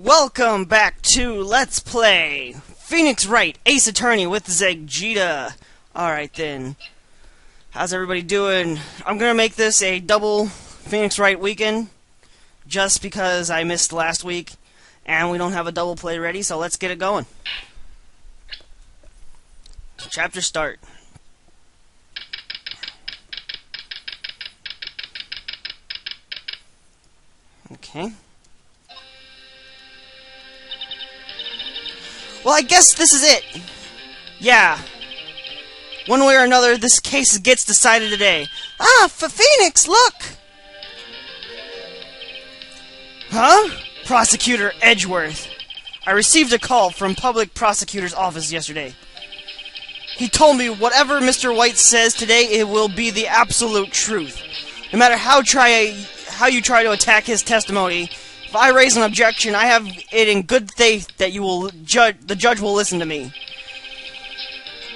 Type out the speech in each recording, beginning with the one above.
Welcome back to Let's Play Phoenix Wright, Ace Attorney with Zegita. Alright then. How's everybody doing? I'm gonna make this a double Phoenix Wright weekend, just because I missed last week, and we don't have a double play ready, so let's get it going. Chapter start. Okay. Well, I guess this is it. Yeah. One way or another, this case gets decided today. Ah, for Phoenix, look! Huh? Prosecutor Edgeworth. I received a call from Public Prosecutor's office yesterday. He told me whatever Mr. White says today, it will be the absolute truth. No matter how you try to attack his testimony, if I raise an objection, I have it in good faith that the judge will listen to me.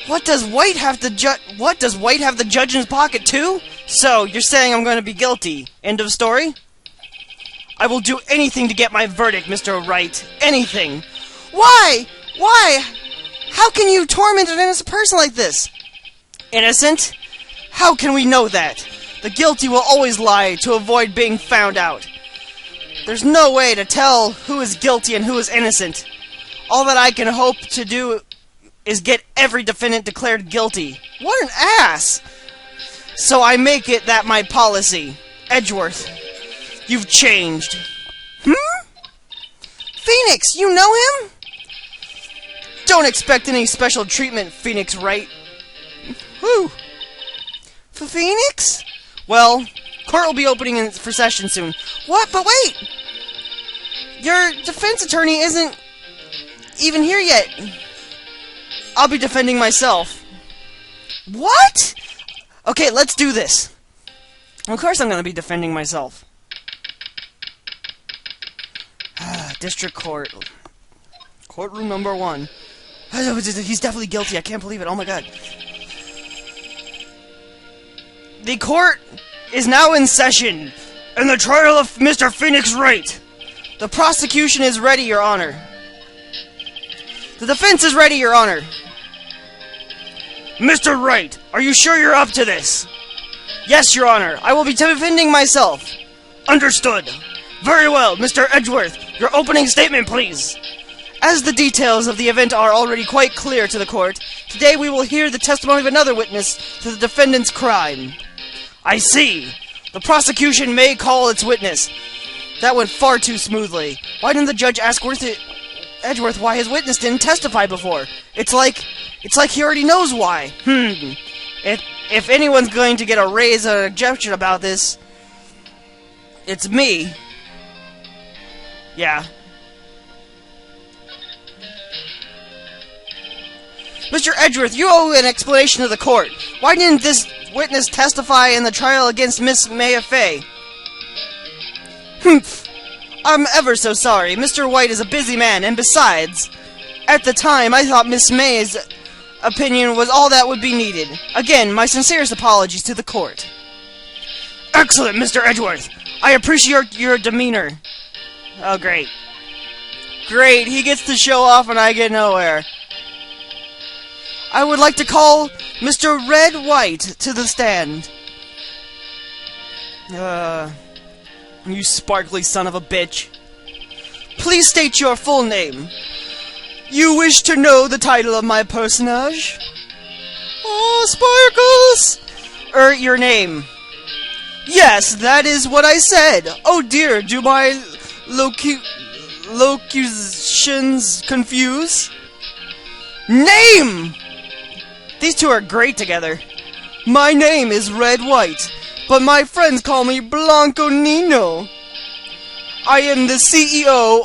What does White have the judge in his pocket too? So, you're saying I'm going to be guilty. End of story? I will do anything to get my verdict, Mr. Wright. Anything. Why? Why? How can you torment an innocent person like this? Innocent? How can we know that? The guilty will always lie to avoid being found out. There's no way to tell who is guilty and who is innocent. All that I can hope to do is get every defendant declared guilty. What an ass! So I make it that my policy. Edgeworth, you've changed. Phoenix, you know him? Don't expect any special treatment, Phoenix Wright. Who? For Phoenix? Well, court will be opening for session soon. What? But wait! Your defense attorney isn't even here yet. I'll be defending myself. What? Okay, let's do this. Of course I'm going to be defending myself. District Court. Courtroom number 1. He's definitely guilty. I can't believe it. Oh my god. The court is now in session in the trial of Mr. Phoenix Wright. The prosecution is ready, Your Honor. The defense is ready, Your Honor. Mr. Wright, are you sure you're up to this? Yes, Your Honor. I will be defending myself. Understood. Very well, Mr. Edgeworth. Your opening statement, please. As the details of the event are already quite clear to the court, today we will hear the testimony of another witness to the defendant's crime. I see. The prosecution may call its witness. That went far too smoothly. Why didn't the judge ask Edgeworth why his witness didn't testify before? It's like he already knows why. If anyone's going to get a raise or an objection about this, it's me. Yeah. Mr. Edgeworth, you owe an explanation to the court. Why didn't this witness testify in the trial against Miss Maya Fay? I'm ever so sorry. Mr. White is a busy man, and besides, at the time, I thought Miss May's opinion was all that would be needed. Again, my sincerest apologies to the court. Excellent, Mr. Edgeworth. I appreciate your demeanor. Oh, great. Great, he gets to show off and I get nowhere. I would like to call Mr. Red White to the stand. You sparkly son of a bitch. Please state your full name. You wish to know the title of my personage? Oh, Sparkles! Your name. Yes, that is what I said. Oh dear, do my locutions confuse? Name! These two are great together. My name is Red White, but my friends call me Blanco Nino. I am the CEO,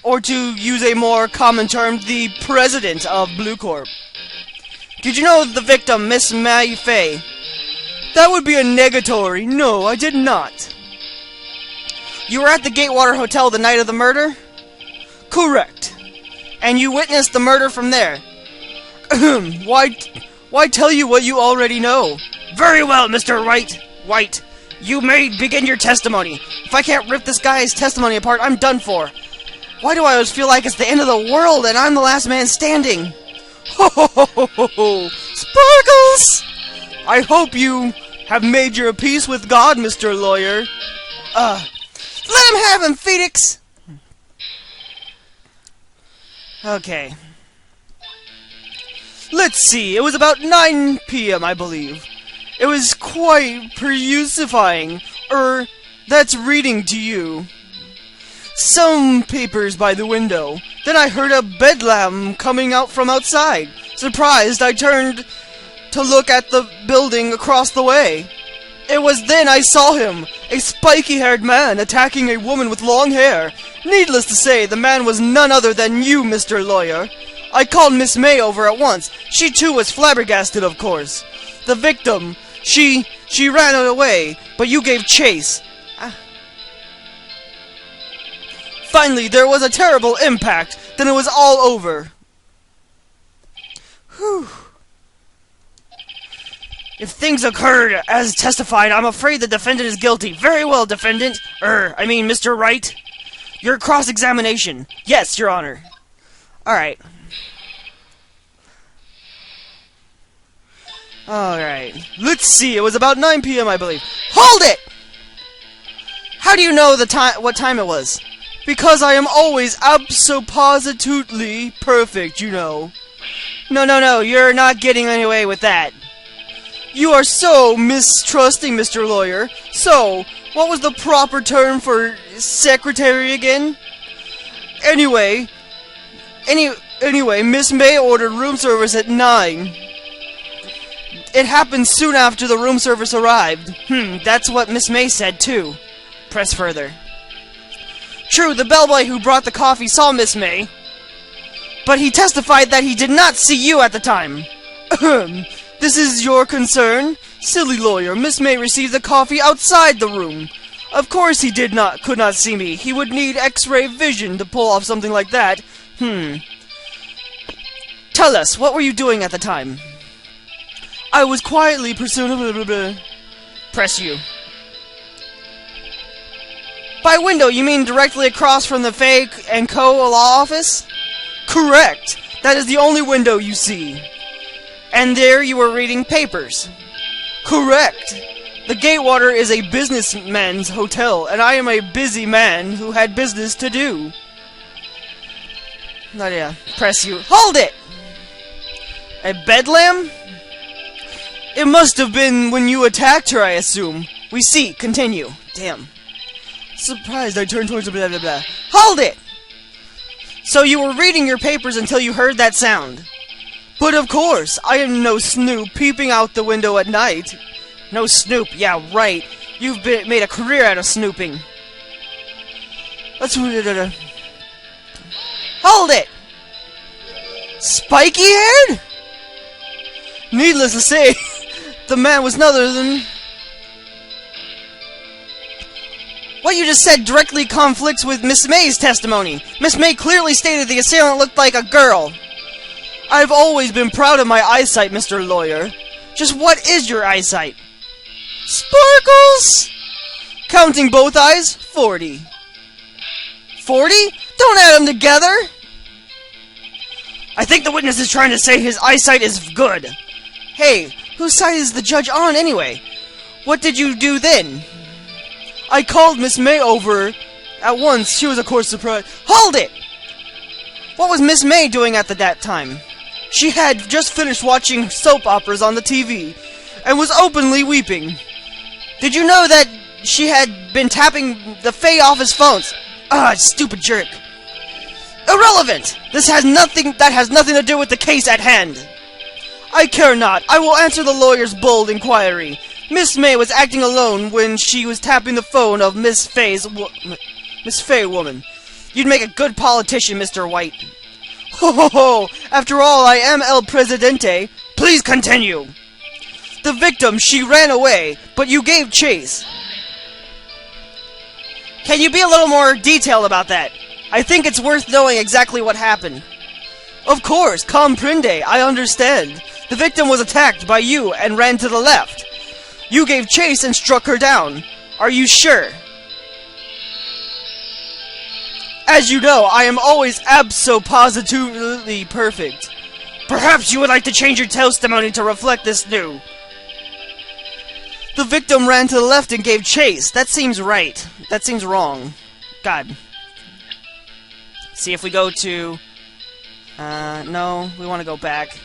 or to use a more common term, the president of Blue Corp. Did you know the victim, Miss May Fay? That would be a negatory. No, I did not. You were at the Gatewater Hotel the night of the murder? Correct. And you witnessed the murder from there? Why tell you what you already know? Very well, Mr. White. You may begin your testimony. If I can't rip this guy's testimony apart, I'm done for. Why do I always feel like it's the end of the world and I'm the last man standing? Ho ho ho ho ho ho! Sparkles! I hope you have made your peace with God, Mr. Lawyer. Let him have him, Phoenix! Okay. Let's see, it was about 9 p.m., I believe. It was quite perusifying, that's reading to you. Some papers by the window. Then I heard a bedlam coming out from outside. Surprised, I turned to look at the building across the way. It was then I saw him, a spiky-haired man attacking a woman with long hair. Needless to say, the man was none other than you, Mr. Lawyer. I called Miss May over at once. She too was flabbergasted, of course. The victim, she ran away, but you gave chase. Finally, there was a terrible impact. Then it was all over. Whew. If things occurred as testified, I'm afraid the defendant is guilty. Very well, defendant. Mr. Wright. Your cross-examination. Yes, Your Honor. Alright. Alright. Let's see. It was about 9 p.m., I believe. Hold it! How do you know what time it was? Because I am always abso-positively perfect, you know. No, you're not getting away with that. You are so mistrusting, Mr. Lawyer. So, what was the proper term for secretary again? Anyway, Miss May ordered room service at 9. It happened soon after the room service arrived. That's what Miss May said, too. Press further. True, the bellboy who brought the coffee saw Miss May, but he testified that he did not see you at the time. This is your concern? Silly lawyer, Miss May received the coffee outside the room. Of course he could not see me. He would need X-ray vision to pull off something like that. Tell us, what were you doing at the time? I was quietly pursuing... Press you. By window, you mean directly across from the Fay & Co. law office? Correct. That is the only window you see. And there you were reading papers. Correct. The Gatewater is a businessman's hotel, and I am a busy man who had business to do. Press you. Hold it! A bedlam? It must have been when you attacked her, I assume. We see. Continue. Damn. Surprised, I turned towards the blah blah blah. Hold it! So you were reading your papers until you heard that sound. But of course, I am no snoop peeping out the window at night. No snoop, yeah, right. You've made a career out of snooping. Hold it! Spiky-haired? Needless to say, the man was none other than... What you just said directly conflicts with Miss May's testimony. Miss May clearly stated the assailant looked like a girl. I've always been proud of my eyesight, Mr. Lawyer. Just what is your eyesight? Sparkles! Counting both eyes, 40. 40? Don't add them together! I think the witness is trying to say his eyesight is good. Hey, whose side is the judge on anyway? What did you do then? I called Miss May over at once. She was, of course, surprised. Hold it! What was Miss May doing at that time? She had just finished watching soap operas on the TV and was openly weeping. Did you know that she had been tapping the Fay office phones? Stupid jerk. Irrelevant! That has nothing to do with the case at hand. I care not. I will answer the lawyer's bold inquiry. Miss May was acting alone when she was tapping the phone of Miss Fay woman. You'd make a good politician, Mr. White. Ho ho ho! After all, I am El Presidente. Please continue. The victim, she ran away, but you gave chase. Can you be a little more detailed about that? I think it's worth knowing exactly what happened. Of course, comprende, I understand. The victim was attacked by you and ran to the left. You gave chase and struck her down. Are you sure? As you know, I am always abso-positively perfect. Perhaps you would like to change your testimony to reflect this new. The victim ran to the left and gave chase. That seems right. That seems wrong. God. See if we go to... no, we want to go back.